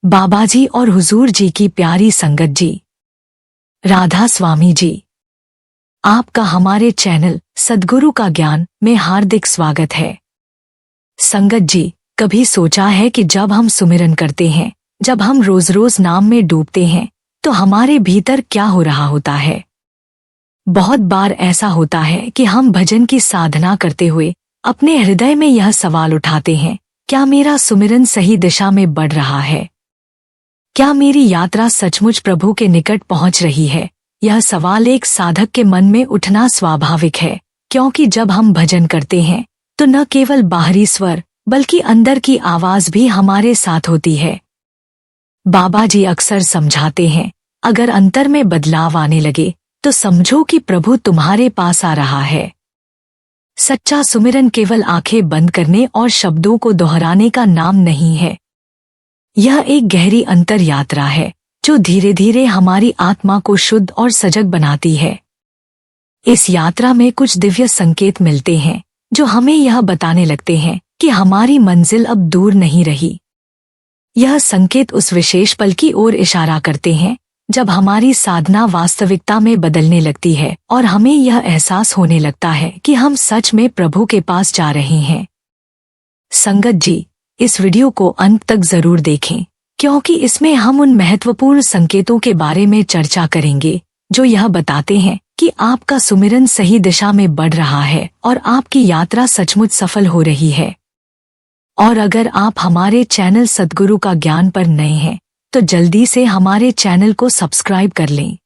बाबा जी और हुजूर जी की प्यारी संगत जी, राधा स्वामी जी, आपका हमारे चैनल सद्गुरु का ज्ञान में हार्दिक स्वागत है। संगत जी, कभी सोचा है कि जब हम सुमिरन करते हैं, जब हम रोज रोज नाम में डूबते हैं, तो हमारे भीतर क्या हो रहा होता है? बहुत बार ऐसा होता है कि हम भजन की साधना करते हुए अपने हृदय में यह सवाल उठाते हैं, क्या मेरा सुमिरन सही दिशा में बढ़ रहा है? क्या मेरी यात्रा सचमुच प्रभु के निकट पहुंच रही है? यह सवाल एक साधक के मन में उठना स्वाभाविक है, क्योंकि जब हम भजन करते हैं तो न केवल बाहरी स्वर बल्कि अंदर की आवाज भी हमारे साथ होती है। बाबा जी अक्सर समझाते हैं, अगर अंतर में बदलाव आने लगे तो समझो कि प्रभु तुम्हारे पास आ रहा है। सच्चा सुमिरन केवल आंखें बंद करने और शब्दों को दोहराने का नाम नहीं है। यह एक गहरी अंतर यात्रा है जो धीरे धीरे हमारी आत्मा को शुद्ध और सजग बनाती है। इस यात्रा में कुछ दिव्य संकेत मिलते हैं जो हमें यह बताने लगते हैं कि हमारी मंजिल अब दूर नहीं रही। यह संकेत उस विशेष पल की ओर इशारा करते हैं जब हमारी साधना वास्तविकता में बदलने लगती है और हमें यह एहसास होने लगता है कि हम सच में प्रभु के पास जा रहे हैं। संगत जी, इस वीडियो को अंत तक जरूर देखें, क्योंकि इसमें हम उन महत्वपूर्ण संकेतों के बारे में चर्चा करेंगे जो यह बताते हैं कि आपका सुमिरन सही दिशा में बढ़ रहा है और आपकी यात्रा सचमुच सफल हो रही है। और अगर आप हमारे चैनल सद्गुरु का ज्ञान पर नए हैं तो जल्दी से हमारे चैनल को सब्सक्राइब कर लें,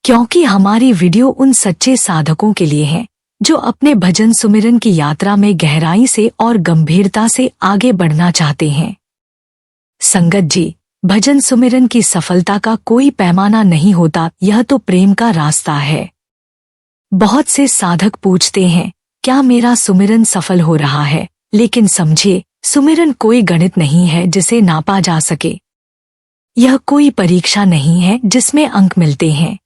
क्योंकि हमारी वीडियो उन सच्चे साधकों के लिए है जो अपने भजन सुमिरन की यात्रा में गहराई से और गंभीरता से आगे बढ़ना चाहते हैं। संगत जी, भजन सुमिरन की सफलता का कोई पैमाना नहीं होता, यह तो प्रेम का रास्ता है। बहुत से साधक पूछते हैं, क्या मेरा सुमिरन सफल हो रहा है? लेकिन समझिए, सुमिरन कोई गणित नहीं है जिसे नापा जा सके। यह कोई परीक्षा नहीं है जिसमें अंक मिलते हैं।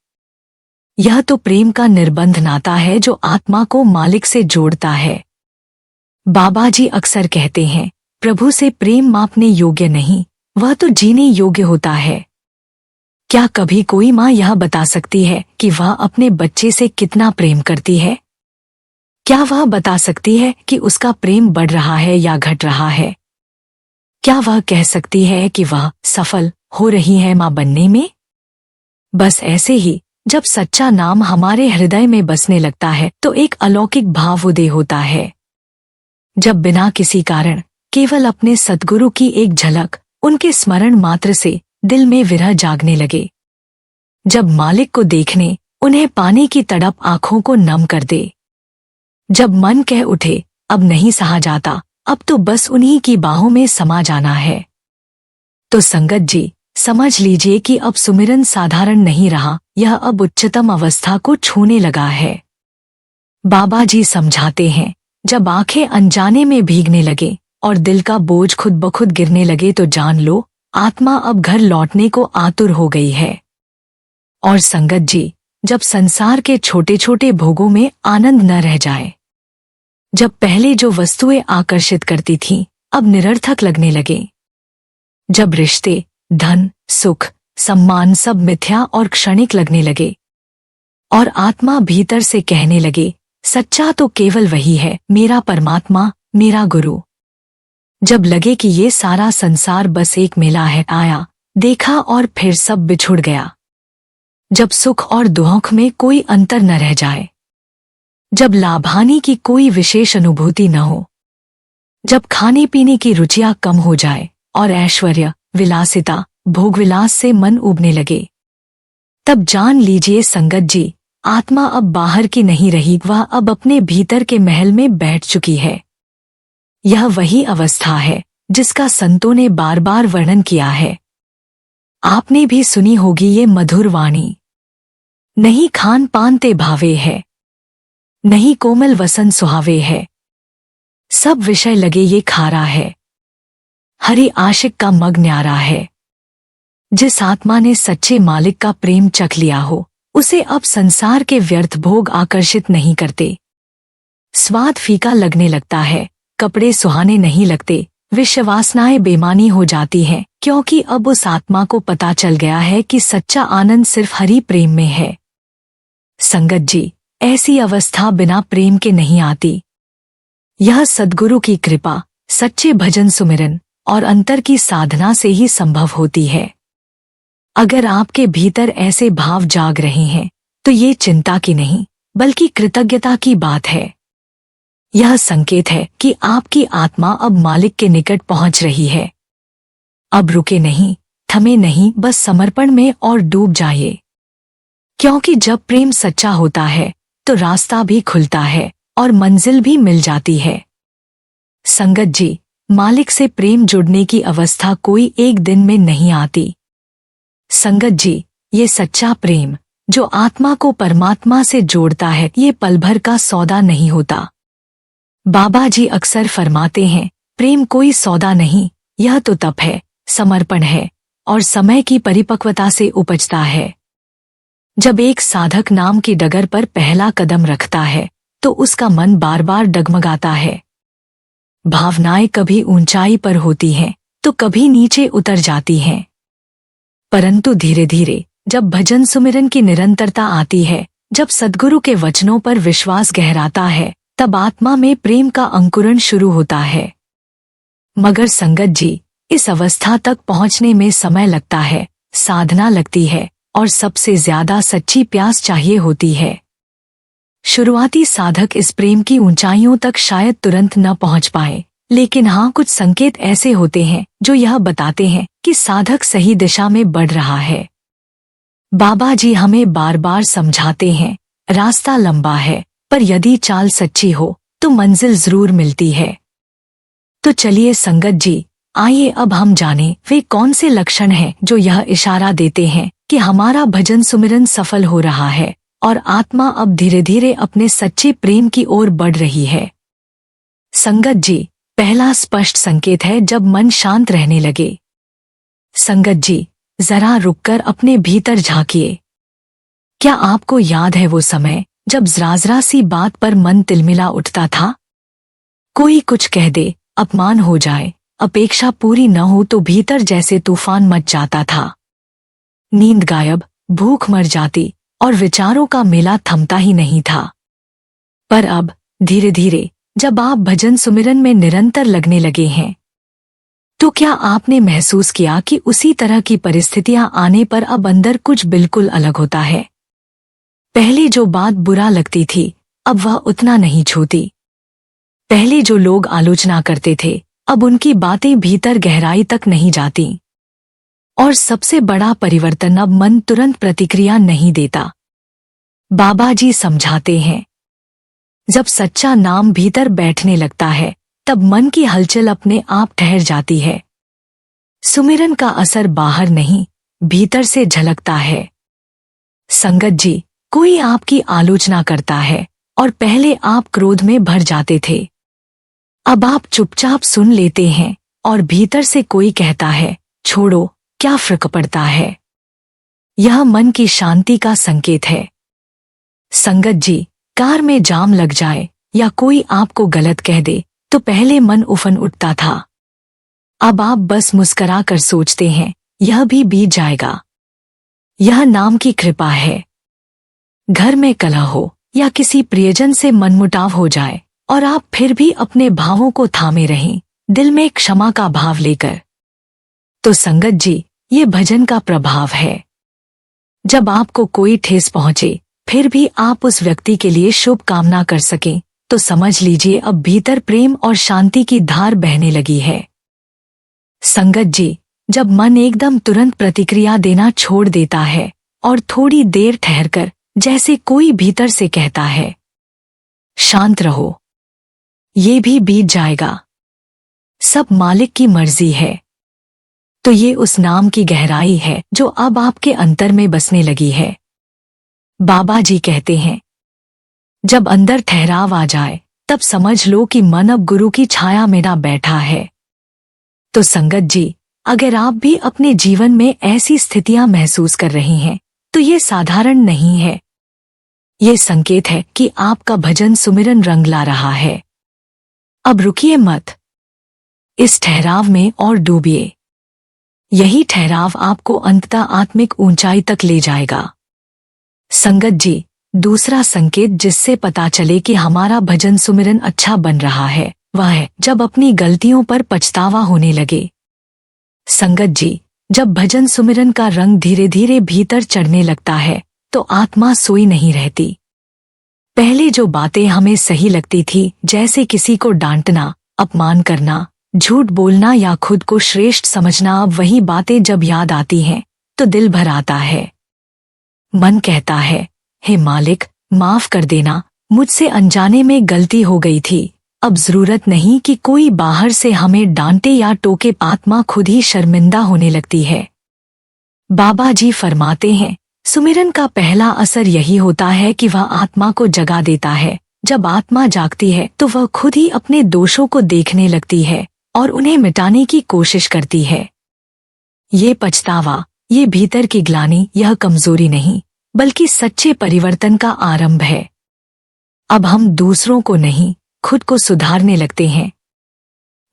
यह तो प्रेम का निर्बंध नाता है जो आत्मा को मालिक से जोड़ता है। बाबा जी अक्सर कहते हैं, प्रभु से प्रेम मापने योग्य नहीं, वह तो जीने योग्य होता है। क्या कभी कोई माँ यह बता सकती है कि वह अपने बच्चे से कितना प्रेम करती है? क्या वह बता सकती है कि उसका प्रेम बढ़ रहा है या घट रहा है? क्या वह कह सकती है कि वह सफल हो रही है माँ बनने में? बस ऐसे ही जब सच्चा नाम हमारे हृदय में बसने लगता है तो एक अलौकिक भाव उदय होता है। जब बिना किसी कारण केवल अपने सद्गुरु की एक झलक, उनके स्मरण मात्र से दिल में विरह जागने लगे। जब मालिक को देखने, उन्हें पाने की तड़प आंखों को नम कर दे। जब मन कह उठे, अब नहीं सहा जाता, अब तो बस उन्हीं की बाहों में समा जाना है। तो संगत जी, समझ लीजिए कि अब सुमिरन साधारण नहीं रहा, यह अब उच्चतम अवस्था को छूने लगा है। बाबा जी समझाते हैं, जब आंखें अनजाने में भीगने लगे और दिल का बोझ खुद ब खुद गिरने लगे तो जान लो, आत्मा अब घर लौटने को आतुर हो गई है। और संगत जी, जब संसार के छोटे छोटे भोगों में आनंद न रह जाए, जब पहले जो वस्तुएं आकर्षित करती थीं, अब निरर्थक लगने लगे, जब रिश्ते, धन, सुख, सम्मान सब मिथ्या और क्षणिक लगने लगे और आत्मा भीतर से कहने लगे, सच्चा तो केवल वही है, मेरा परमात्मा, मेरा गुरु। जब लगे कि ये सारा संसार बस एक मेला है, आया, देखा और फिर सब बिछुड़ गया। जब सुख और दुख में कोई अंतर न रह जाए, जब लाभानी की कोई विशेष अनुभूति न हो, जब खाने पीने की रुचियां कम हो जाए और ऐश्वर्य, विलासिता, भोगविलास से मन उबने लगे, तब जान लीजिए संगत जी, आत्मा अब बाहर की नहीं रही, वह अब अपने भीतर के महल में बैठ चुकी है। यह वही अवस्था है जिसका संतों ने बार बार वर्णन किया है। आपने भी सुनी होगी ये मधुर वाणी, नहीं खान पान ते भावे है, नहीं कोमल वसन सुहावे है, सब विषय लगे ये खारा है, हरि आशिक का मग न्यारा है। जिस आत्मा ने सच्चे मालिक का प्रेम चख लिया हो, उसे अब संसार के व्यर्थ भोग आकर्षित नहीं करते। स्वाद फीका लगने लगता है, कपड़े सुहाने नहीं लगते, विश्वासनाएं बेमानी हो जाती हैं, क्योंकि अब उस आत्मा को पता चल गया है कि सच्चा आनंद सिर्फ हरि प्रेम में है। संगत जी, ऐसी अवस्था बिना प्रेम के नहीं आती। यह सद्गुरु की कृपा, सच्चे भजन सुमिरन और अंतर की साधना से ही संभव होती है। अगर आपके भीतर ऐसे भाव जाग रहे हैं तो ये चिंता की नहीं बल्कि कृतज्ञता की बात है। यह संकेत है कि आपकी आत्मा अब मालिक के निकट पहुंच रही है। अब रुके नहीं, थमे नहीं, बस समर्पण में और डूब जाइए। क्योंकि जब प्रेम सच्चा होता है तो रास्ता भी खुलता है और मंजिल भी मिल जाती है। संगत जी, मालिक से प्रेम जुड़ने की अवस्था कोई एक दिन में नहीं आती। संगत जी, ये सच्चा प्रेम जो आत्मा को परमात्मा से जोड़ता है, ये पल भर का सौदा नहीं होता। बाबा जी अक्सर फरमाते हैं, प्रेम कोई सौदा नहीं, यह तो तप है, समर्पण है और समय की परिपक्वता से उपजता है। जब एक साधक नाम की डगर पर पहला कदम रखता है तो उसका मन बार बार डगमगाता है। भावनाएं कभी ऊंचाई पर होती हैं तो कभी नीचे उतर जाती हैं। परंतु धीरे धीरे जब भजन सुमिरन की निरंतरता आती है, जब सद्गुरु के वचनों पर विश्वास गहराता है, तब आत्मा में प्रेम का अंकुरण शुरू होता है। मगर संगत जी, इस अवस्था तक पहुंचने में समय लगता है, साधना लगती है और सबसे ज्यादा सच्ची प्यास चाहिए होती है। शुरुआती साधक इस प्रेम की ऊंचाइयों तक शायद तुरंत न पहुंच पाए, लेकिन हाँ, कुछ संकेत ऐसे होते हैं जो यह बताते हैं कि साधक सही दिशा में बढ़ रहा है। बाबा जी हमें बार बार समझाते हैं, रास्ता लंबा है पर यदि चाल सच्ची हो तो मंजिल जरूर मिलती है। तो चलिए संगत जी, आइए अब हम जानें वे कौन से लक्षण हैं जो यह इशारा देते हैं कि हमारा भजन सुमिरन सफल हो रहा है और आत्मा अब धीरे धीरे अपने सच्चे प्रेम की ओर बढ़ रही है। संगत जी, पहला स्पष्ट संकेत है जब मन शांत रहने लगे। संगत जी, जरा रुककर अपने भीतर झांकिए। क्या आपको याद है वो समय जब जरा सी बात पर मन तिलमिला उठता था? कोई कुछ कह दे, अपमान हो जाए, अपेक्षा पूरी न हो तो भीतर जैसे तूफान मच जाता था। नींद गायब, भूख मर जाती और विचारों का मेला थमता ही नहीं था। पर अब धीरे धीरे जब आप भजन सुमिरन में निरंतर लगने लगे हैं, तो क्या आपने महसूस किया कि उसी तरह की परिस्थितियां आने पर अब अंदर कुछ बिल्कुल अलग होता है? पहले जो बात बुरा लगती थी अब वह उतना नहीं छूती। पहले जो लोग आलोचना करते थे अब उनकी बातें भीतर गहराई तक नहीं जाती। और सबसे बड़ा परिवर्तन, अब मन तुरंत प्रतिक्रिया नहीं देता। बाबा जी समझाते हैं, जब सच्चा नाम भीतर बैठने लगता है तब मन की हलचल अपने आप ठहर जाती है। सुमिरन का असर बाहर नहीं, भीतर से झलकता है। संगत जी, कोई आपकी आलोचना करता है और पहले आप क्रोध में भर जाते थे, अब आप चुपचाप सुन लेते हैं और भीतर से कोई कहता है, छोड़ो, क्या फर्क पड़ता है। यह मन की शांति का संकेत है। संगत जी, कार में जाम लग जाए या कोई आपको गलत कह दे तो पहले मन उफन उठता था, अब आप बस मुस्करा कर सोचते हैं, यह भी बीत जाएगा। यह नाम की कृपा है। घर में कलह हो या किसी प्रियजन से मनमुटाव हो जाए और आप फिर भी अपने भावों को थामे रहें, दिल में क्षमा का भाव लेकर, तो संगत जी, ये भजन का प्रभाव है। जब आपको कोई ठेस पहुंचे फिर भी आप उस व्यक्ति के लिए शुभ कामना कर सकें तो समझ लीजिए अब भीतर प्रेम और शांति की धार बहने लगी है। संगत जी, जब मन एकदम तुरंत प्रतिक्रिया देना छोड़ देता है और थोड़ी देर ठहरकर जैसे कोई भीतर से कहता है, शांत रहो, ये भी बीत जाएगा, सब मालिक की मर्जी है, तो ये उस नाम की गहराई है जो अब आपके अंतर में बसने लगी है। बाबा जी कहते हैं, जब अंदर ठहराव आ जाए तब समझ लो कि मन अब गुरु की छाया में ना बैठा है। तो संगत जी, अगर आप भी अपने जीवन में ऐसी स्थितियां महसूस कर रही हैं तो ये साधारण नहीं है। ये संकेत है कि आपका भजन सुमिरन रंग ला रहा है। अब रुकिए मत, इस ठहराव में और डूबिए। यही ठहराव आपको अंततः आत्मिक ऊंचाई तक ले जाएगा। संगत जी, दूसरा संकेत जिससे पता चले कि हमारा भजन सुमिरन अच्छा बन रहा है वह है जब अपनी गलतियों पर पछतावा होने लगे। संगत जी, जब भजन सुमिरन का रंग धीरे धीरे भीतर चढ़ने लगता है तो आत्मा सोई नहीं रहती। पहले जो बातें हमें सही लगती थी, जैसे किसी को डांटना, अपमान करना, झूठ बोलना या खुद को श्रेष्ठ समझना, अब वही बातें जब याद आती हैं तो दिल भर आता है। मन कहता है, हे मालिक, माफ कर देना, मुझसे अनजाने में गलती हो गई थी। अब जरूरत नहीं कि कोई बाहर से हमें डांटे या टोके, आत्मा खुद ही शर्मिंदा होने लगती है। बाबा जी फरमाते हैं, सुमिरन का पहला असर यही होता है कि वह आत्मा को जगा देता है। जब आत्मा जागती है तो वह खुद ही अपने दोषों को देखने लगती है और उन्हें मिटाने की कोशिश करती है। ये पछतावा, ये भीतर की ग्लानि, यह कमजोरी नहीं बल्कि सच्चे परिवर्तन का आरंभ है। अब हम दूसरों को नहीं, खुद को सुधारने लगते हैं।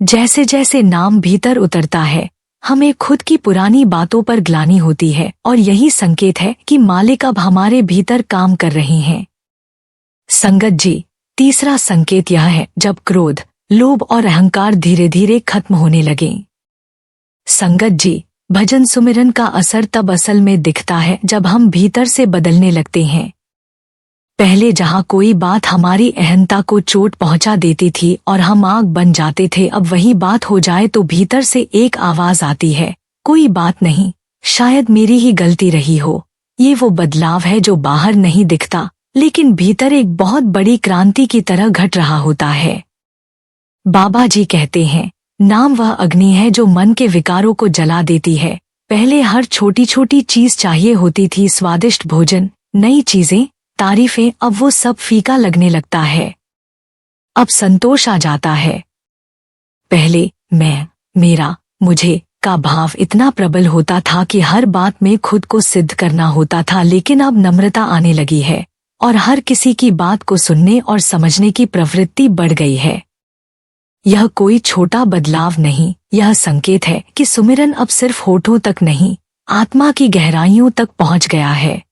जैसे जैसे नाम भीतर उतरता है हमें खुद की पुरानी बातों पर ग्लानि होती है और यही संकेत है कि मालिक अब हमारे भीतर काम कर रहे हैं। संगत जी, तीसरा संकेत यह है जब क्रोध, लोभ और अहंकार धीरे धीरे खत्म होने लगे। संगत जी, भजन सुमिरन का असर तब असल में दिखता है जब हम भीतर से बदलने लगते हैं। पहले जहां कोई बात हमारी अहंता को चोट पहुंचा देती थी और हम आग बन जाते थे, अब वही बात हो जाए तो भीतर से एक आवाज आती है, कोई बात नहीं, शायद मेरी ही गलती रही हो। ये वो बदलाव है जो बाहर नहीं दिखता लेकिन भीतर एक बहुत बड़ी क्रांति की तरह घट रहा होता है। बाबा जी कहते हैं, नाम वह अग्नि है जो मन के विकारों को जला देती है। पहले हर छोटी छोटी चीज चाहिए होती थी, स्वादिष्ट भोजन, नई चीजें, तारीफें, अब वो सब फीका लगने लगता है। अब संतोष आ जाता है। पहले मैं, मेरा, मुझे का भाव इतना प्रबल होता था कि हर बात में खुद को सिद्ध करना होता था, लेकिन अब नम्रता आने लगी है और हर किसी की बात को सुनने और समझने की प्रवृत्ति बढ़ गई है। यह कोई छोटा बदलाव नहीं, यह संकेत है कि सुमिरन अब सिर्फ होठों तक नहीं, आत्मा की गहराइयों तक पहुंच गया है।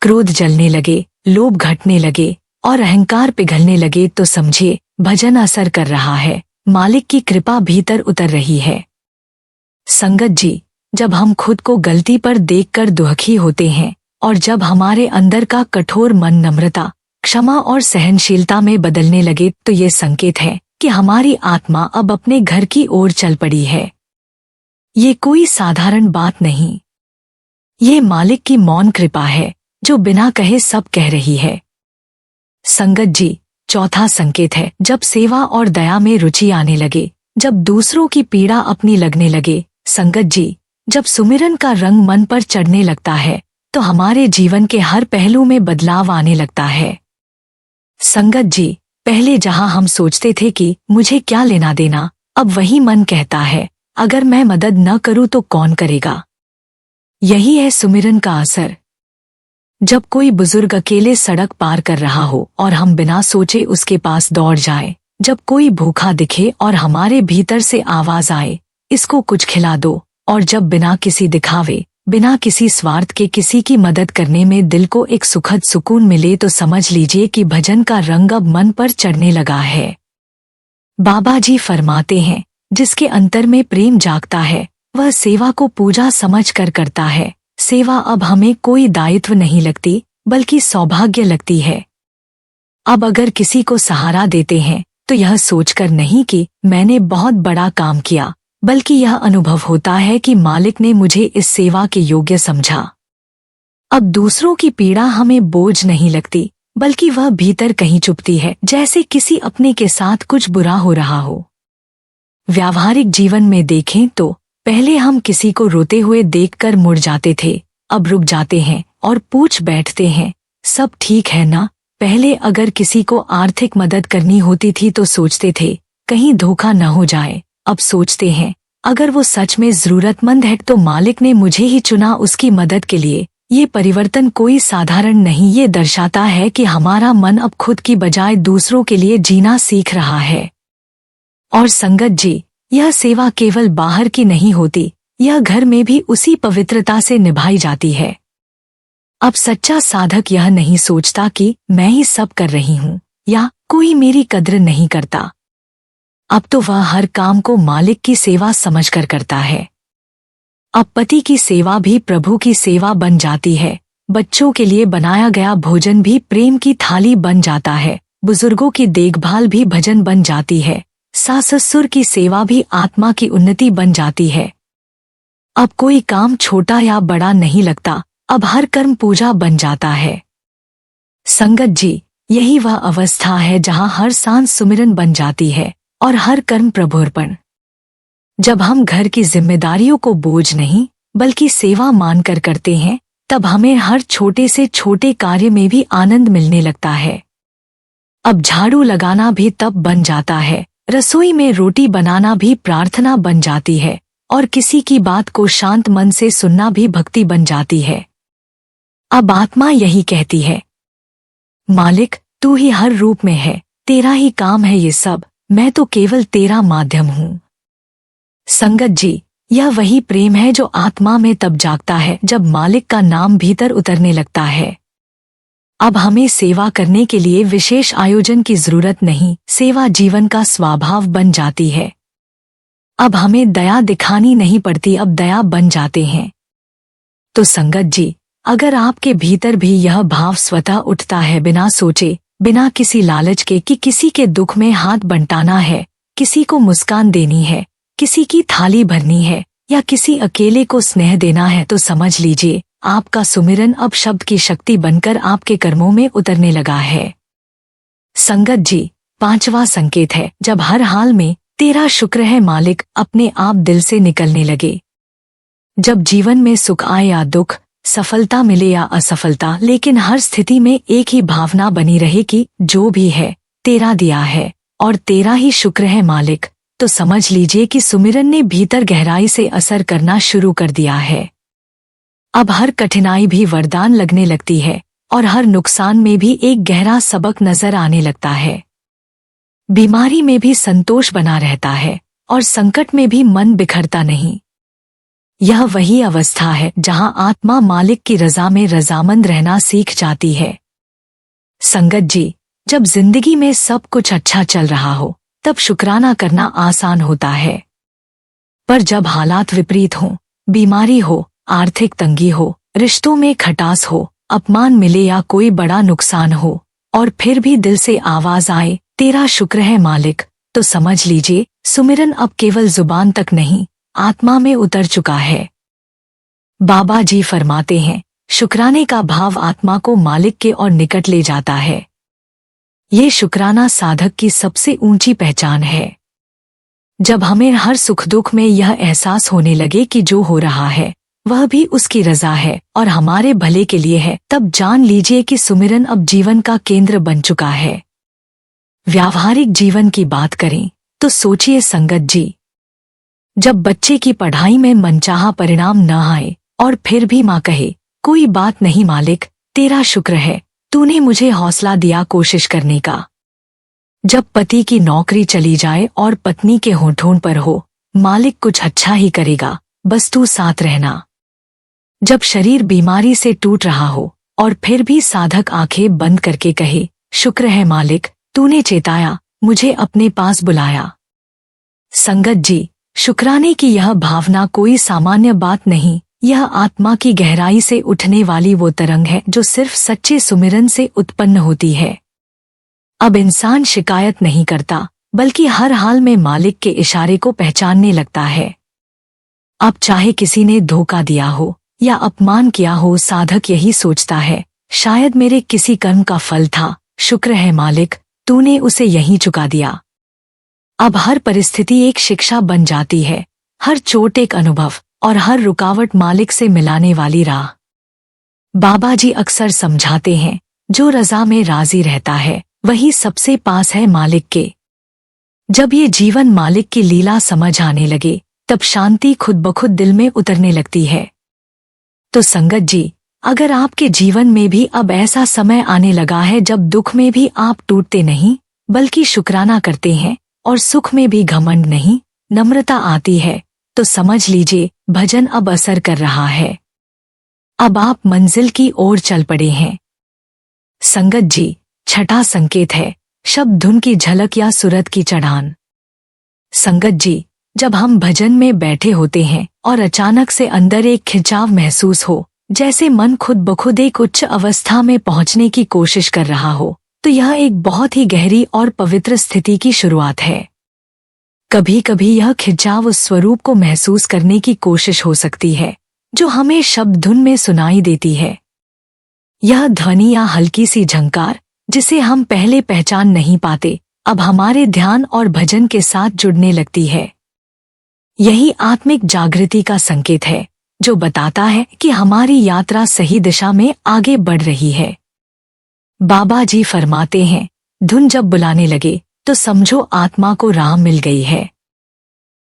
क्रोध जलने लगे, लोभ घटने लगे और अहंकार पिघलने लगे तो समझिए भजन असर कर रहा है, मालिक की कृपा भीतर उतर रही है। संगत जी, जब हम खुद को गलती पर देखकर दुखी होते हैं और जब हमारे अंदर का कठोर मन नम्रता, क्षमा और सहनशीलता में बदलने लगे तो ये संकेत है कि हमारी आत्मा अब अपने घर की ओर चल पड़ी है। ये कोई साधारण बात नहीं, ये मालिक की मौन कृपा है जो बिना कहे सब कह रही है। संगत जी, चौथा संकेत है जब सेवा और दया में रुचि आने लगे, जब दूसरों की पीड़ा अपनी लगने लगे। संगत जी, जब सुमिरन का रंग मन पर चढ़ने लगता है तो हमारे जीवन के हर पहलू में बदलाव आने लगता है। संगत जी, पहले जहां हम सोचते थे कि मुझे क्या लेना देना, अब वही मन कहता है, अगर मैं मदद न करूं तो कौन करेगा। यही है सुमिरन का असर। जब कोई बुजुर्ग अकेले सड़क पार कर रहा हो और हम बिना सोचे उसके पास दौड़ जाए, जब कोई भूखा दिखे और हमारे भीतर से आवाज आए, इसको कुछ खिला दो, और जब बिना किसी दिखावे, बिना किसी स्वार्थ के किसी की मदद करने में दिल को एक सुखद सुकून मिले, तो समझ लीजिए कि भजन का रंग अब मन पर चढ़ने लगा है। बाबा जी फरमाते हैं, जिसके अंतर में प्रेम जागता है वह सेवा को पूजा समझ कर करता है। सेवा अब हमें कोई दायित्व नहीं लगती बल्कि सौभाग्य लगती है। अब अगर किसी को सहारा देते हैं तो यह सोचकर नहीं कि मैंने बहुत बड़ा काम किया, बल्कि यह अनुभव होता है कि मालिक ने मुझे इस सेवा के योग्य समझा। अब दूसरों की पीड़ा हमें बोझ नहीं लगती बल्कि वह भीतर कहीं चुपती है, जैसे किसी अपने के साथ कुछ बुरा हो रहा हो। व्यावहारिक जीवन में देखें तो पहले हम किसी को रोते हुए देखकर मुड़ जाते थे, अब रुक जाते हैं और पूछ बैठते हैं, सब ठीक है ना। पहले अगर किसी को आर्थिक मदद करनी होती थी तो सोचते थे कहीं धोखा न हो जाए, अब सोचते हैं अगर वो सच में जरूरतमंद है तो मालिक ने मुझे ही चुना उसकी मदद के लिए। ये परिवर्तन कोई साधारण नहीं, ये दर्शाता है कि हमारा मन अब खुद की बजाय दूसरों के लिए जीना सीख रहा है। और संगत जी, यह सेवा केवल बाहर की नहीं होती, यह घर में भी उसी पवित्रता से निभाई जाती है। अब सच्चा साधक यह नहीं सोचता कि मैं ही सब कर रही हूँ या कोई मेरी कद्र नहीं करता। अब तो वह हर काम को मालिक की सेवा समझकर करता है। अब पति की सेवा भी प्रभु की सेवा बन जाती है, बच्चों के लिए बनाया गया भोजन भी प्रेम की थाली बन जाता है, बुजुर्गों की देखभाल भी भजन बन जाती है, सास ससुर की सेवा भी आत्मा की उन्नति बन जाती है। अब कोई काम छोटा या बड़ा नहीं लगता, अब हर कर्म पूजा बन जाता है। संगत जी, यही वह अवस्था है जहाँ हर सांस सुमिरन बन जाती है और हर कर्म प्रभु अर्पण। जब हम घर की जिम्मेदारियों को बोझ नहीं बल्कि सेवा मानकर करते हैं, तब हमें हर छोटे से छोटे कार्य में भी आनंद मिलने लगता है। अब झाड़ू लगाना भी तप बन जाता है, रसोई में रोटी बनाना भी प्रार्थना बन जाती है और किसी की बात को शांत मन से सुनना भी भक्ति बन जाती है। अब आत्मा यही कहती है, मालिक तू ही हर रूप में है, तेरा ही काम है ये सब, मैं तो केवल तेरा माध्यम हूँ। संगत जी, यह वही प्रेम है जो आत्मा में तब जागता है जब मालिक का नाम भीतर उतरने लगता है। अब हमें सेवा करने के लिए विशेष आयोजन की जरूरत नहीं, सेवा जीवन का स्वभाव बन जाती है। अब हमें दया दिखानी नहीं पड़ती, अब दया बन जाते हैं। तो संगत जी, अगर आपके भीतर भी यह भाव स्वतः उठता है, बिना सोचे, बिना किसी लालच के कि किसी के दुख में हाथ बंटाना है, किसी को मुस्कान देनी है, किसी की थाली भरनी है या किसी अकेले को स्नेह देना है, तो समझ लीजिए आपका सुमिरन अब शब्द की शक्ति बनकर आपके कर्मों में उतरने लगा है। संगत जी, पांचवा संकेत है, जब हर हाल में तेरा शुक्र है मालिक अपने आप दिल से निकलने लगे। जब जीवन में सुख आए या दुख, सफलता मिले या असफलता, लेकिन हर स्थिति में एक ही भावना बनी रहे कि जो भी है तेरा दिया है और तेरा ही शुक्र है मालिक, तो समझ लीजिए कि सुमिरन ने भीतर गहराई से असर करना शुरू कर दिया है। अब हर कठिनाई भी वरदान लगने लगती है और हर नुकसान में भी एक गहरा सबक नजर आने लगता है। बीमारी में भी संतोष बना रहता है और संकट में भी मन बिखरता नहीं। यह वही अवस्था है जहां आत्मा मालिक की रजा में रजामंद रहना सीख जाती है। संगत जी, जब जिंदगी में सब कुछ अच्छा चल रहा हो तब शुक्राना करना आसान होता है, पर जब हालात विपरीत हों, बीमारी हो, आर्थिक तंगी हो, रिश्तों में खटास हो, अपमान मिले या कोई बड़ा नुकसान हो और फिर भी दिल से आवाज आए तेरा शुक्र है मालिक, तो समझ लीजिए सुमिरन अब केवल जुबान तक नहीं, आत्मा में उतर चुका है। बाबा जी फरमाते हैं, शुक्राने का भाव आत्मा को मालिक के और निकट ले जाता है। ये शुक्राना साधक की सबसे ऊंची पहचान है। जब हमें हर सुख दुख में यह एहसास होने लगे कि जो हो रहा है वह भी उसकी रजा है और हमारे भले के लिए है, तब जान लीजिए कि सुमिरन अब जीवन का केंद्र बन चुका है। व्यावहारिक जीवन की बात करें तो सोचिए संगत जी, जब बच्चे की पढ़ाई में मनचाहा परिणाम न आए और फिर भी माँ कहे कोई बात नहीं मालिक, तेरा शुक्र है, तूने मुझे हौसला दिया कोशिश करने का। जब पति की नौकरी चली जाए और पत्नी के होठों पर हो मालिक कुछ अच्छा ही करेगा, बस तू साथ रहना। जब शरीर बीमारी से टूट रहा हो और फिर भी साधक आंखें बंद करके कहे शुक्र है मालिक, तूने चेताया, मुझे अपने पास बुलाया। संगत जी, शुक्राने की यह भावना कोई सामान्य बात नहीं, यह आत्मा की गहराई से उठने वाली वो तरंग है जो सिर्फ सच्चे सुमिरन से उत्पन्न होती है। अब इंसान शिकायत नहीं करता, बल्कि हर हाल में मालिक के इशारे को पहचानने लगता है। अब चाहे किसी ने धोखा दिया हो या अपमान किया हो, साधक यही सोचता है, शायद मेरे किसी कर्म का फल था, शुक्र है मालिक, तूने उसे यहीं चुका दिया। अब हर परिस्थिति एक शिक्षा बन जाती है, हर चोट एक अनुभव और हर रुकावट मालिक से मिलाने वाली राह। बाबा जी अक्सर समझाते हैं, जो रजा में राजी रहता है वही सबसे पास है मालिक के। जब ये जीवन मालिक की लीला समझ आने लगे, तब शांति खुद ब खुद दिल में उतरने लगती है। तो संगत जी, अगर आपके जीवन में भी अब ऐसा समय आने लगा है जब दुख में भी आप टूटते नहीं बल्कि शुक्राना करते हैं और सुख में भी घमंड नहीं, नम्रता आती है तो समझ लीजिए भजन अब असर कर रहा है। अब आप मंजिल की ओर चल पड़े हैं। संगत जी, छठा संकेत है शब्द धुन की झलक या सुरत की चढ़ान। संगत जी, जब हम भजन में बैठे होते हैं और अचानक से अंदर एक खिंचाव महसूस हो, जैसे मन खुद ब खुद एक उच्च अवस्था में पहुंचने की कोशिश कर रहा हो, तो यह एक बहुत ही गहरी और पवित्र स्थिति की शुरुआत है। कभी कभी यह खिंचाव उस स्वरूप को महसूस करने की कोशिश हो सकती है जो हमें शब्द धुन में सुनाई देती है। यह ध्वनि या हल्की सी झंकार जिसे हम पहले पहचान नहीं पाते, अब हमारे ध्यान और भजन के साथ जुड़ने लगती है। यही आत्मिक जागृति का संकेत है जो बताता है कि हमारी यात्रा सही दिशा में आगे बढ़ रही है। बाबा जी फरमाते हैं, धुन जब बुलाने लगे तो समझो आत्मा को राह मिल गई है।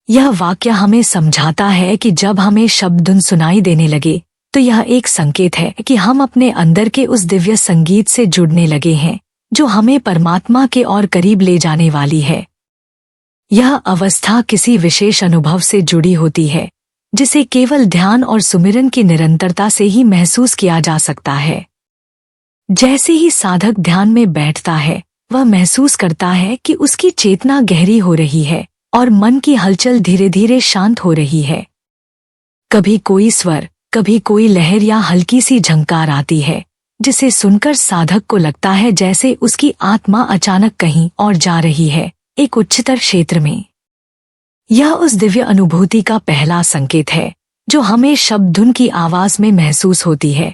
यह वाक्य हमें समझाता है कि जब हमें शब्द धुन सुनाई देने लगे तो यह एक संकेत है कि हम अपने अंदर के उस दिव्य संगीत से जुड़ने लगे हैं जो हमें परमात्मा के और करीब ले जाने वाली है। यह अवस्था किसी विशेष अनुभव से जुड़ी होती है जिसे केवल ध्यान और सुमिरन की निरंतरता से ही महसूस किया जा सकता है। जैसे ही साधक ध्यान में बैठता है, वह महसूस करता है कि उसकी चेतना गहरी हो रही है और मन की हलचल धीरे धीरे शांत हो रही है। कभी कोई स्वर, कभी कोई लहर या हल्की सी झंकार आती है जिसे सुनकर साधक को लगता है जैसे उसकी आत्मा अचानक कहीं और जा रही है, एक उच्चतर क्षेत्र में। यह उस दिव्य अनुभूति का पहला संकेत है जो हमें शब्द धुन की आवाज में महसूस होती है।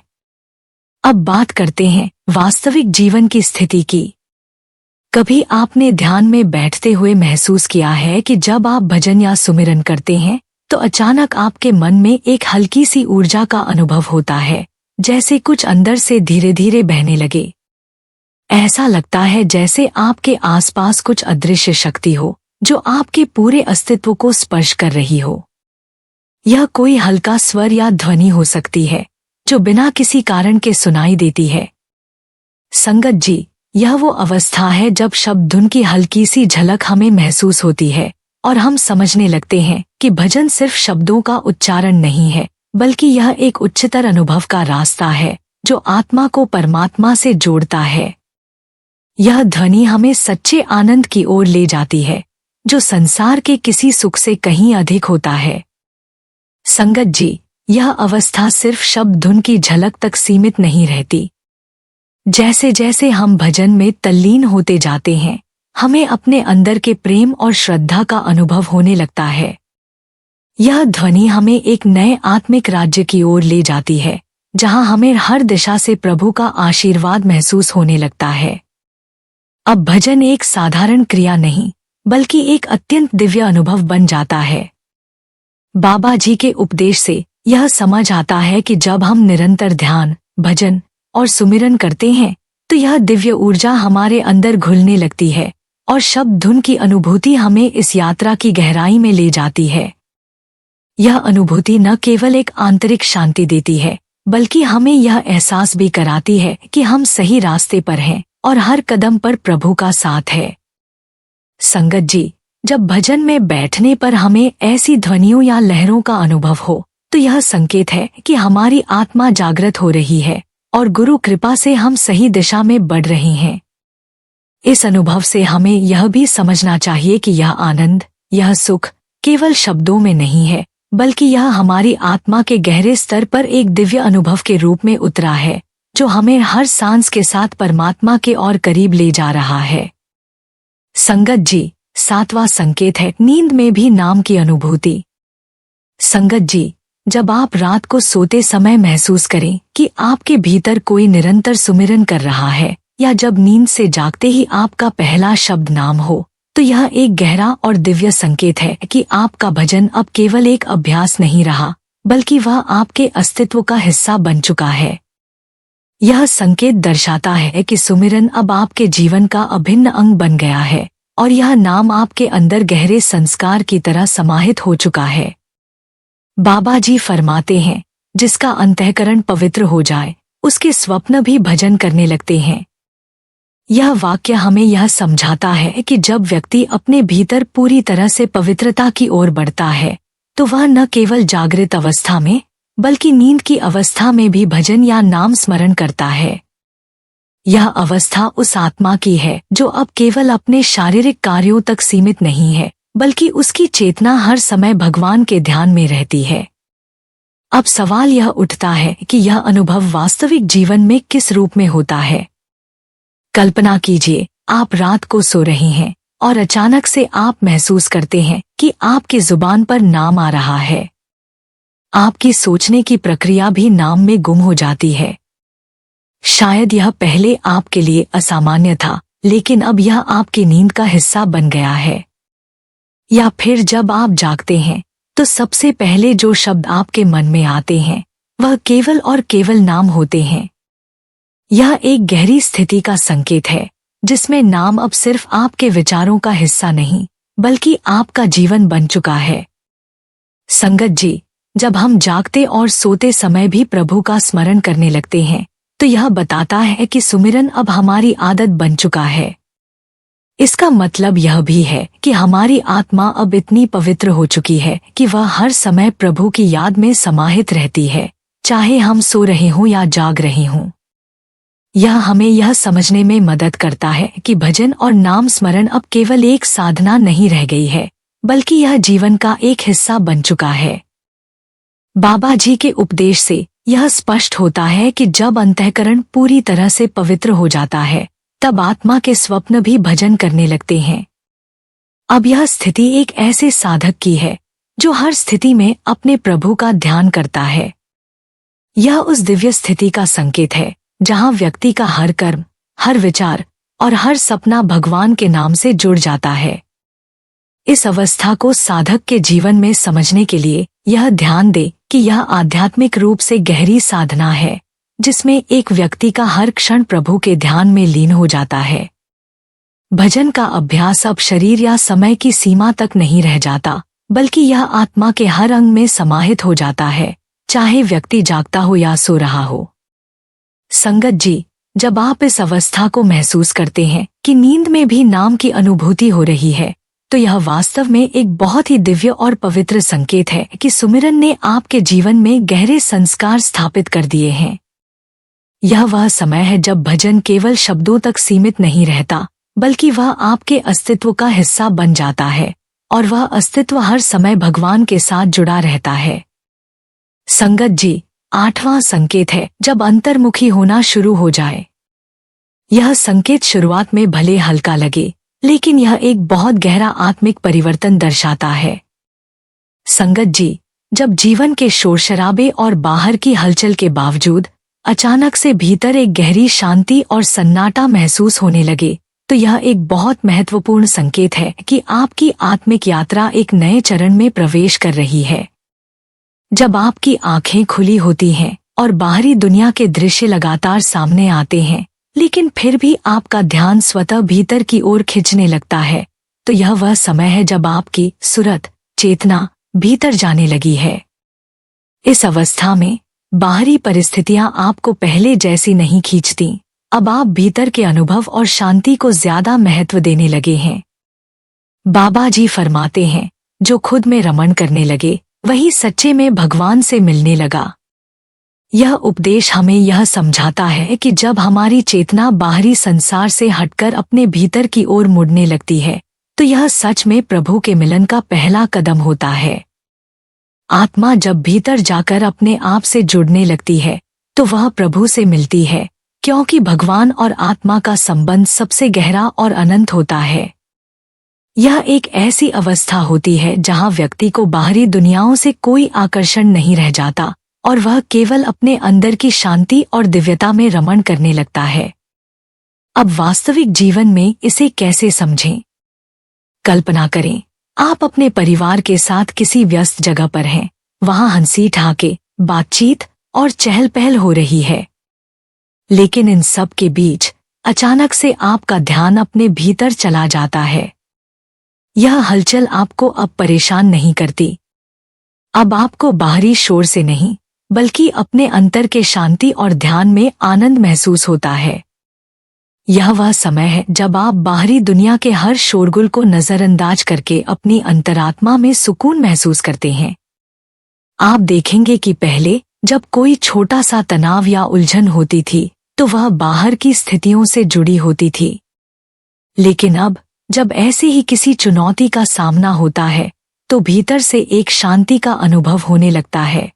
अब बात करते हैं वास्तविक जीवन की स्थिति की। कभी आपने ध्यान में बैठते हुए महसूस किया है कि जब आप भजन या सुमिरन करते हैं तो अचानक आपके मन में एक हल्की सी ऊर्जा का अनुभव होता है, जैसे कुछ अंदर से धीरे धीरे बहने लगे। ऐसा लगता है जैसे आपके आसपास कुछ अदृश्य शक्ति हो जो आपके पूरे अस्तित्व को स्पर्श कर रही हो। यह कोई हल्का स्वर या ध्वनि हो सकती है जो बिना किसी कारण के सुनाई देती है। संगत जी, यह वो अवस्था है जब शब्द धुन की हल्की सी झलक हमें महसूस होती है और हम समझने लगते हैं कि भजन सिर्फ शब्दों का उच्चारण नहीं है, बल्कि यह एक उच्चतर अनुभव का रास्ता है जो आत्मा को परमात्मा से जोड़ता है। यह ध्वनि हमें सच्चे आनंद की ओर ले जाती है जो संसार के किसी सुख से कहीं अधिक होता है। संगत जी, यह अवस्था सिर्फ शब्द धुन की झलक तक सीमित नहीं रहती। जैसे जैसे हम भजन में तल्लीन होते जाते हैं, हमें अपने अंदर के प्रेम और श्रद्धा का अनुभव होने लगता है। यह ध्वनि हमें एक नए आत्मिक राज्य की ओर ले जाती है जहां हमें हर दिशा से प्रभु का आशीर्वाद महसूस होने लगता है। अब भजन एक साधारण क्रिया नहीं, बल्कि एक अत्यंत दिव्य अनुभव बन जाता है। बाबा जी के उपदेश से यह समझ आता है कि जब हम निरंतर ध्यान, भजन और सुमिरन करते हैं तो यह दिव्य ऊर्जा हमारे अंदर घुलने लगती है और शब्द धुन की अनुभूति हमें इस यात्रा की गहराई में ले जाती है। यह अनुभूति न केवल एक आंतरिक शांति देती है, बल्कि हमें यह एहसास भी कराती है कि हम सही रास्ते पर हैं और हर कदम पर प्रभु का साथ है। संगत जी, जब भजन में बैठने पर हमें ऐसी ध्वनियों या लहरों का अनुभव हो तो यह संकेत है कि हमारी आत्मा जागृत हो रही है और गुरु कृपा से हम सही दिशा में बढ़ रहे हैं। इस अनुभव से हमें यह भी समझना चाहिए कि यह आनंद, यह सुख केवल शब्दों में नहीं है, बल्कि यह हमारी आत्मा के गहरे स्तर पर एक दिव्य अनुभव के रूप में उतरा है जो हमें हर सांस के साथ परमात्मा के और करीब ले जा रहा है। संगत जी, सातवां संकेत है नींद में भी नाम की अनुभूति। संगत जी, जब आप रात को सोते समय महसूस करें कि आपके भीतर कोई निरंतर सुमिरन कर रहा है, या जब नींद से जागते ही आपका पहला शब्द नाम हो, तो यह एक गहरा और दिव्य संकेत है कि आपका भजन अब केवल एक अभ्यास नहीं रहा, बल्कि वह आपके अस्तित्व का हिस्सा बन चुका है। यह संकेत दर्शाता है कि सुमिरन अब आपके जीवन का अभिन्न अंग बन गया है और यह नाम आपके अंदर गहरे संस्कार की तरह समाहित हो चुका है। बाबा जी फरमाते हैं, जिसका अंतःकरण पवित्र हो जाए, उसके स्वप्न भी भजन करने लगते हैं। यह वाक्य हमें यह समझाता है कि जब व्यक्ति अपने भीतर पूरी तरह से पवित्रता की ओर बढ़ता है तो वह न केवल जागृत अवस्था में बल्कि नींद की अवस्था में भी भजन या नाम स्मरण करता है। यह अवस्था उस आत्मा की है जो अब केवल अपने शारीरिक कार्यों तक सीमित नहीं है, बल्कि उसकी चेतना हर समय भगवान के ध्यान में रहती है। अब सवाल यह उठता है कि यह अनुभव वास्तविक जीवन में किस रूप में होता है। कल्पना कीजिए, आप रात को सो रहे हैं और अचानक से आप महसूस करते हैं कि आपकी जुबान पर नाम आ रहा है। आपकी सोचने की प्रक्रिया भी नाम में गुम हो जाती है। शायद यह पहले आपके लिए असामान्य था, लेकिन अब यह आपकी नींद का हिस्सा बन गया है। या फिर जब आप जागते हैं तो सबसे पहले जो शब्द आपके मन में आते हैं वह केवल और केवल नाम होते हैं। यह एक गहरी स्थिति का संकेत है जिसमें नाम अब सिर्फ आपके विचारों का हिस्सा नहीं बल्कि आपका जीवन बन चुका है। संगत जी, जब हम जागते और सोते समय भी प्रभु का स्मरण करने लगते हैं तो यह बताता है कि सुमिरन अब हमारी आदत बन चुका है। इसका मतलब यह भी है कि हमारी आत्मा अब इतनी पवित्र हो चुकी है कि वह हर समय प्रभु की याद में समाहित रहती है, चाहे हम सो रहे हों या जाग रहे हों। यह हमें यह समझने में मदद करता है कि भजन और नाम स्मरण अब केवल एक साधना नहीं रह गई है, बल्कि यह जीवन का एक हिस्सा बन चुका है। बाबा जी के उपदेश से यह स्पष्ट होता है कि जब अंतःकरण पूरी तरह से पवित्र हो जाता है तब आत्मा के स्वप्न भी भजन करने लगते हैं। अब यह स्थिति एक ऐसे साधक की है जो हर स्थिति में अपने प्रभु का ध्यान करता है। यह उस दिव्य स्थिति का संकेत है जहां व्यक्ति का हर कर्म, हर विचार और हर सपना भगवान के नाम से जुड़ जाता है। इस अवस्था को साधक के जीवन में समझने के लिए यह ध्यान दे कि यह आध्यात्मिक रूप से गहरी साधना है जिसमें एक व्यक्ति का हर क्षण प्रभु के ध्यान में लीन हो जाता है। भजन का अभ्यास अब शरीर या समय की सीमा तक नहीं रह जाता, बल्कि यह आत्मा के हर अंग में समाहित हो जाता है, चाहे व्यक्ति जागता हो या सो रहा हो। संगत जी, जब आप इस अवस्था को महसूस करते हैं कि नींद में भी नाम की अनुभूति हो रही है तो यह वास्तव में एक बहुत ही दिव्य और पवित्र संकेत है कि सुमिरन ने आपके जीवन में गहरे संस्कार स्थापित कर दिए हैं। यह वह समय है जब भजन केवल शब्दों तक सीमित नहीं रहता, बल्कि वह आपके अस्तित्व का हिस्सा बन जाता है और वह अस्तित्व हर समय भगवान के साथ जुड़ा रहता है। संगत जी, 8वां संकेत है जब अंतर्मुखी होना शुरू हो जाए। यह संकेत शुरुआत में भले हल्का लगे, लेकिन यह एक बहुत गहरा आत्मिक परिवर्तन दर्शाता है। संगत जी, जब जीवन के शोर शराबे और बाहर की हलचल के बावजूद अचानक से भीतर एक गहरी शांति और सन्नाटा महसूस होने लगे तो यह एक बहुत महत्वपूर्ण संकेत है कि आपकी आत्मिक यात्रा एक नए चरण में प्रवेश कर रही है। जब आपकी आंखें खुली होती हैं और बाहरी दुनिया के दृश्य लगातार सामने आते हैं, लेकिन फिर भी आपका ध्यान स्वतः भीतर की ओर खिंचने लगता है, तो यह वह समय है जब आपकी सुरत, चेतना भीतर जाने लगी है। इस अवस्था में बाहरी परिस्थितियां आपको पहले जैसी नहीं खींचती। अब आप भीतर के अनुभव और शांति को ज्यादा महत्व देने लगे हैं। बाबा जी फरमाते हैं, जो खुद में रमण करने लगे वही सच्चे में भगवान से मिलने लगा। यह उपदेश हमें यह समझाता है कि जब हमारी चेतना बाहरी संसार से हटकर अपने भीतर की ओर मुड़ने लगती है तो यह सच में प्रभु के मिलन का पहला कदम होता है। आत्मा जब भीतर जाकर अपने आप से जुड़ने लगती है तो वह प्रभु से मिलती है, क्योंकि भगवान और आत्मा का संबंध सबसे गहरा और अनंत होता है। यह एक ऐसी अवस्था होती है जहां व्यक्ति को बाहरी दुनियाओं से कोई आकर्षण नहीं रह जाता और वह केवल अपने अंदर की शांति और दिव्यता में रमण करने लगता है। अब वास्तविक जीवन में इसे कैसे समझें? कल्पना करें, आप अपने परिवार के साथ किसी व्यस्त जगह पर हैं। वहां हंसी ठहाके, बातचीत और चहल पहल हो रही है, लेकिन इन सब के बीच अचानक से आपका ध्यान अपने भीतर चला जाता है। यह हलचल आपको अब परेशान नहीं करती। अब आपको बाहरी शोर से नहीं, बल्कि अपने अंतर के शांति और ध्यान में आनंद महसूस होता है। यह वह समय है जब आप बाहरी दुनिया के हर शोरगुल को नजरअंदाज करके अपनी अंतरात्मा में सुकून महसूस करते हैं। आप देखेंगे कि पहले जब कोई छोटा सा तनाव या उलझन होती थी तो वह बाहर की स्थितियों से जुड़ी होती थी, लेकिन अब जब ऐसे ही किसी चुनौती का सामना होता है तो भीतर से एक शांति का अनुभव होने लगता है।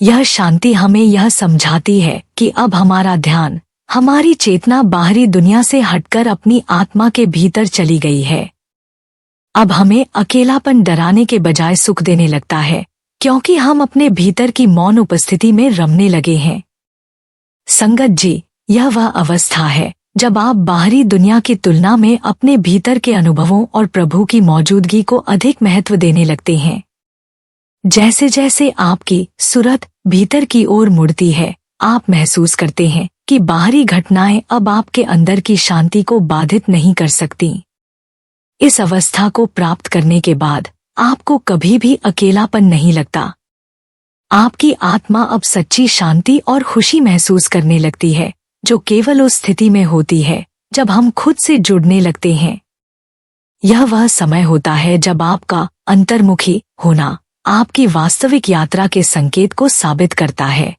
यह शांति हमें यह समझाती है कि अब हमारा ध्यान, हमारी चेतना बाहरी दुनिया से हटकर अपनी आत्मा के भीतर चली गई है। अब हमें अकेलापन डराने के बजाय सुख देने लगता है, क्योंकि हम अपने भीतर की मौन उपस्थिति में रमने लगे हैं। संगत जी, यह वह अवस्था है जब आप बाहरी दुनिया की तुलना में अपने भीतर के अनुभवों और प्रभु की मौजूदगी को अधिक महत्व देने लगते हैं। जैसे जैसे आपकी सुरत भीतर की ओर मुड़ती है, आप महसूस करते हैं कि बाहरी घटनाएं अब आपके अंदर की शांति को बाधित नहीं कर सकती। इस अवस्था को प्राप्त करने के बाद आपको कभी भी अकेलापन नहीं लगता। आपकी आत्मा अब सच्ची शांति और खुशी महसूस करने लगती है, जो केवल उस स्थिति में होती है जब हम खुद से जुड़ने लगते हैं। यह वह समय होता है जब आपका अंतर्मुखी होना आपकी वास्तविक यात्रा के संकेत को साबित करता है।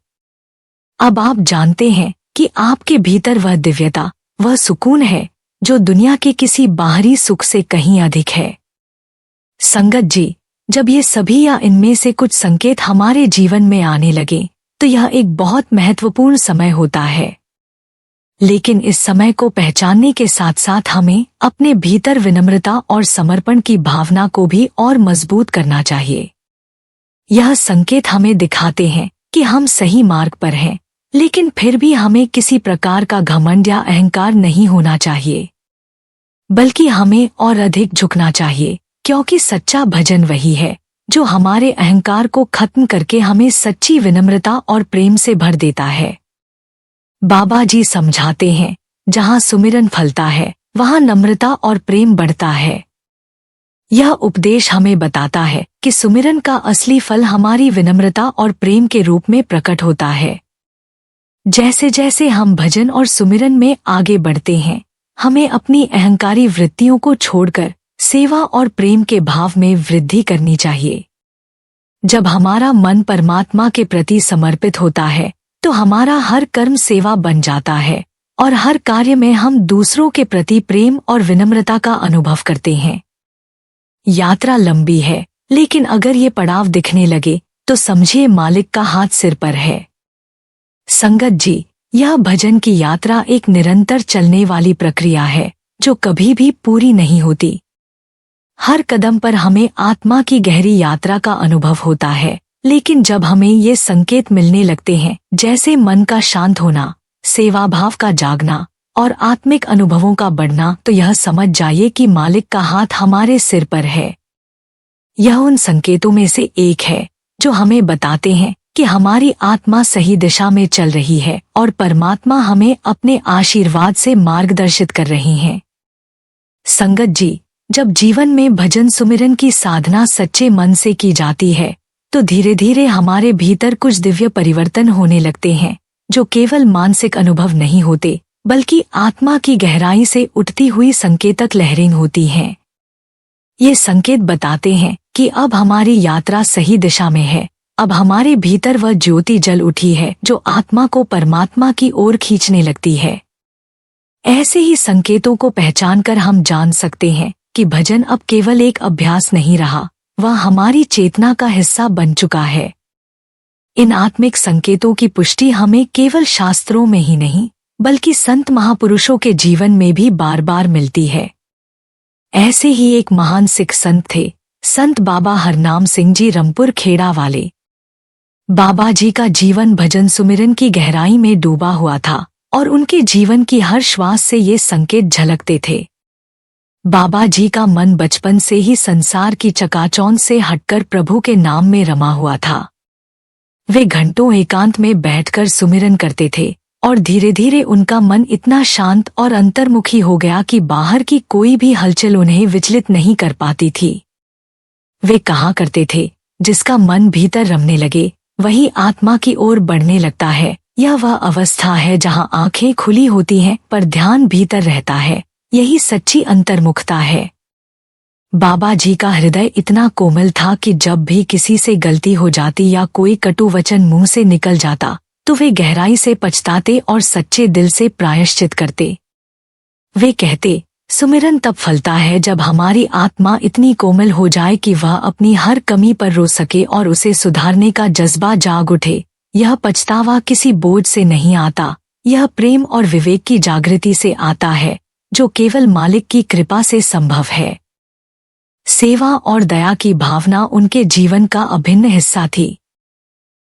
अब आप जानते हैं कि आपके भीतर वह दिव्यता, वह सुकून है जो दुनिया के किसी बाहरी सुख से कहीं अधिक है। संगत जी, जब ये सभी या इनमें से कुछ संकेत हमारे जीवन में आने लगे तो यह एक बहुत महत्वपूर्ण समय होता है। लेकिन इस समय को पहचानने के साथ साथ हमें अपने भीतर विनम्रता और समर्पण की भावना को भी और मजबूत करना चाहिए। यह संकेत हमें दिखाते हैं कि हम सही मार्ग पर हैं, लेकिन फिर भी हमें किसी प्रकार का घमंड या अहंकार नहीं होना चाहिए, बल्कि हमें और अधिक झुकना चाहिए, क्योंकि सच्चा भजन वही है जो हमारे अहंकार को खत्म करके हमें सच्ची विनम्रता और प्रेम से भर देता है। बाबा जी समझाते हैं, जहाँ सुमिरन फलता है वहाँ नम्रता और प्रेम बढ़ता है। यह उपदेश हमें बताता है कि सुमिरन का असली फल हमारी विनम्रता और प्रेम के रूप में प्रकट होता है। जैसे जैसे हम भजन और सुमिरन में आगे बढ़ते हैं, हमें अपनी अहंकारी वृत्तियों को छोड़कर सेवा और प्रेम के भाव में वृद्धि करनी चाहिए। जब हमारा मन परमात्मा के प्रति समर्पित होता है तो हमारा हर कर्म सेवा बन जाता है और हर कार्य में हम दूसरों के प्रति प्रेम और विनम्रता का अनुभव करते हैं। यात्रा लंबी है, लेकिन अगर ये पड़ाव दिखने लगे तो समझिए मालिक का हाथ सिर पर है। संगत जी, यह भजन की यात्रा एक निरंतर चलने वाली प्रक्रिया है जो कभी भी पूरी नहीं होती। हर कदम पर हमें आत्मा की गहरी यात्रा का अनुभव होता है, लेकिन जब हमें ये संकेत मिलने लगते हैं, जैसे मन का शांत होना, सेवा भाव का जागना और आत्मिक अनुभवों का बढ़ना, तो यह समझ जाइए कि मालिक का हाथ हमारे सिर पर है। यह उन संकेतों में से एक है जो हमें बताते हैं कि हमारी आत्मा सही दिशा में चल रही है और परमात्मा हमें अपने आशीर्वाद से मार्गदर्शित कर रही हैं। संगत जी, जब जीवन में भजन सुमिरन की साधना सच्चे मन से की जाती है तो धीरे धीरे हमारे भीतर कुछ दिव्य परिवर्तन होने लगते हैं, जो केवल मानसिक अनुभव नहीं होते, बल्कि आत्मा की गहराई से उठती हुई संकेतक लहरें होती हैं। ये संकेत बताते हैं कि अब हमारी यात्रा सही दिशा में है। अब हमारे भीतर वह ज्योति जल उठी है जो आत्मा को परमात्मा की ओर खींचने लगती है। ऐसे ही संकेतों को पहचानकर हम जान सकते हैं कि भजन अब केवल एक अभ्यास नहीं रहा, वह हमारी चेतना का हिस्सा बन चुका है। इन आत्मिक संकेतों की पुष्टि हमें केवल शास्त्रों में ही नहीं, बल्कि संत महापुरुषों के जीवन में भी बार बार मिलती है। ऐसे ही एक महान सिख संत थे, संत बाबा हरनाम सिंह जी रमपुर खेड़ा वाले। बाबा जी का जीवन भजन सुमिरन की गहराई में डूबा हुआ था और उनके जीवन की हर श्वास से ये संकेत झलकते थे। बाबा जी का मन बचपन से ही संसार की चकाचौंध से हटकर प्रभु के नाम में रमा हुआ था। वे घंटों एकांत में बैठकर सुमिरन करते थे और धीरे धीरे उनका मन इतना शांत और अंतर्मुखी हो गया कि बाहर की कोई भी हलचल उन्हें विचलित नहीं कर पाती थी। वे कहा करते थे, जिसका मन भीतर रमने लगे वही आत्मा की ओर बढ़ने लगता है यह वह अवस्था है जहाँ आंखें खुली होती हैं पर ध्यान भीतर रहता है। यही सच्ची अंतर्मुखता है। बाबा जी का हृदय इतना कोमल था कि जब भी किसी से गलती हो जाती या कोई कटु वचन मुंह से निकल जाता तो वे गहराई से पछताते और सच्चे दिल से प्रायश्चित करते। वे कहते, सुमिरन तब फलता है जब हमारी आत्मा इतनी कोमल हो जाए कि वह अपनी हर कमी पर रो सके और उसे सुधारने का जज्बा जाग उठे। यह पछतावा किसी बोझ से नहीं आता, यह प्रेम और विवेक की जागृति से आता है, जो केवल मालिक की कृपा से संभव है। सेवा और दया की भावना उनके जीवन का अभिन्न हिस्सा थी।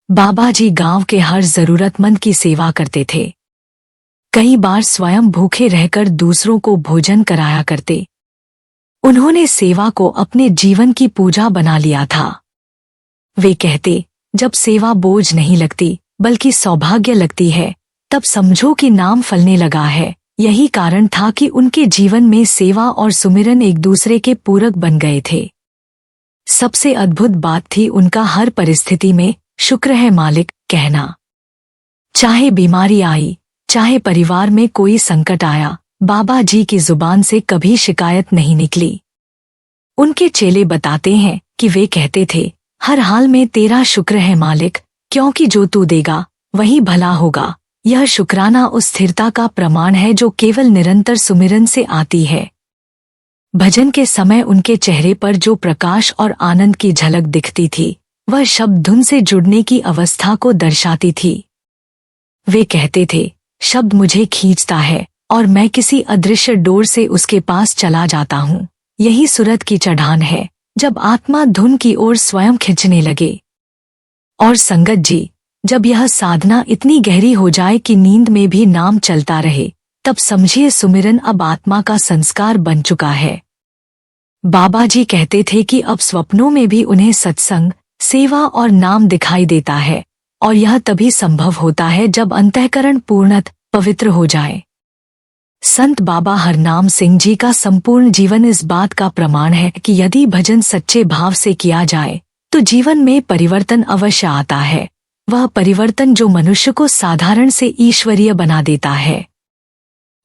बाबा जी गांव के हर जरूरतमंद की सेवा करते थे। कई बार स्वयं भूखे रहकर दूसरों को भोजन कराया करते। उन्होंने सेवा को अपने जीवन की पूजा बना लिया था। वे कहते, जब सेवा बोझ नहीं लगती बल्कि सौभाग्य लगती है, तब समझो कि नाम फलने लगा है। यही कारण था कि उनके जीवन में सेवा और सुमिरन एक दूसरे के पूरक बन गए थे। सबसे अद्भुत बात थी उनका हर परिस्थिति में शुक्र है मालिक कहना। चाहे बीमारी आई, चाहे परिवार में कोई संकट आया, बाबा जी की जुबान से कभी शिकायत नहीं निकली। उनके चेले बताते हैं कि वे कहते थे, हर हाल में तेरा शुक्र है मालिक, क्योंकि जो तू देगा वही भला होगा। यह शुक्राना उस स्थिरता का प्रमाण है जो केवल निरंतर सुमिरन से आती है। भजन के समय उनके चेहरे पर जो प्रकाश और आनंद की झलक दिखती थी, वह शब्द धुन से जुड़ने की अवस्था को दर्शाती थी। वे कहते थे, शब्द मुझे खींचता है और मैं किसी अदृश्य डोर से उसके पास चला जाता हूँ। यही सुरत की चढ़ान है, जब आत्मा धुन की ओर स्वयं खिंचने लगे। और संगत जी, जब यह साधना इतनी गहरी हो जाए कि नींद में भी नाम चलता रहे, तब समझिए सुमिरन अब आत्मा का संस्कार बन चुका है। बाबा जी कहते थे कि अब स्वप्नों में भी उन्हें सत्संग, सेवा और नाम दिखाई देता है, और यह तभी संभव होता है जब अंतःकरण पूर्णतः पवित्र हो जाए। संत बाबा हरनाम सिंह जी का संपूर्ण जीवन इस बात का प्रमाण है कि यदि भजन सच्चे भाव से किया जाए तो जीवन में परिवर्तन अवश्य आता है। वह परिवर्तन जो मनुष्य को साधारण से ईश्वरीय बना देता है।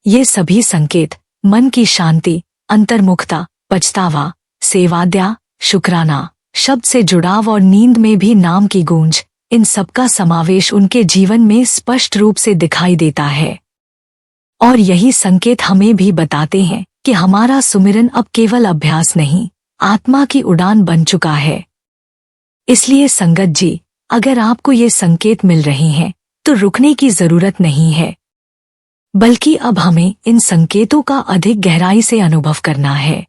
ये सभी संकेत मन की शांति, अंतर्मुखता, पछतावा, सेवाद्या, शुक्राना, शब्द से जुड़ाव और नींद में भी नाम की गूंज, इन सबका समावेश उनके जीवन में स्पष्ट रूप से दिखाई देता है। और यही संकेत हमें भी बताते हैं कि हमारा सुमिरन अब केवल अभ्यास नहीं, आत्मा की उड़ान बन चुका है। इसलिए संगत जी, अगर आपको ये संकेत मिल रहे हैं तो रुकने की जरूरत नहीं है, बल्कि अब हमें इन संकेतों का अधिक गहराई से अनुभव करना है।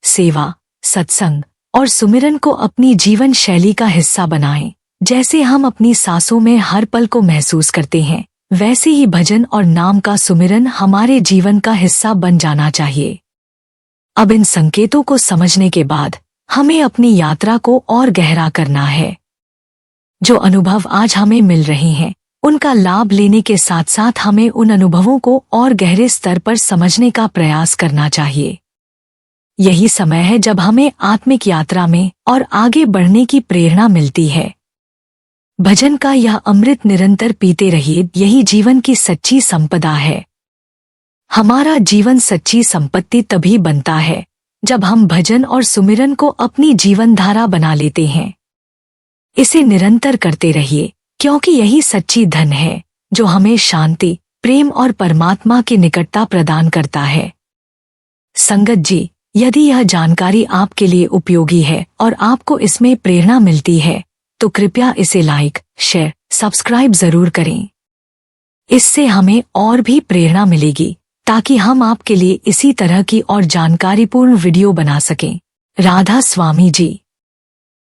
सेवा, सत्संग और सुमिरन को अपनी जीवन शैली का हिस्सा बनाएं। जैसे हम अपनी सांसों में हर पल को महसूस करते हैं, वैसे ही भजन और नाम का सुमिरन हमारे जीवन का हिस्सा बन जाना चाहिए। अब इन संकेतों को समझने के बाद हमें अपनी यात्रा को और गहरा करना है। जो अनुभव आज हमें मिल रहे हैं, उनका लाभ लेने के साथ साथ हमें उन अनुभवों को और गहरे स्तर पर समझने का प्रयास करना चाहिए। यही समय है जब हमें आत्मिक यात्रा में और आगे बढ़ने की प्रेरणा मिलती है। भजन का यह अमृत निरंतर पीते रहिए, यही जीवन की सच्ची संपदा है। हमारा जीवन सच्ची संपत्ति तभी बनता है जब हम भजन और सुमिरन को अपनी जीवन धारा बना लेते हैं। इसे निरंतर करते रहिए, क्योंकि यही सच्ची धन है जो हमें शांति, प्रेम और परमात्मा की निकटता प्रदान करता है। संगत जी, यदि यह जानकारी आपके लिए उपयोगी है और आपको इसमें प्रेरणा मिलती है, तो कृपया इसे लाइक, शेयर, सब्सक्राइब जरूर करें। इससे हमें और भी प्रेरणा मिलेगी ताकि हम आपके लिए इसी तरह की और जानकारीपूर्ण वीडियो बना सकें। राधा स्वामी जी।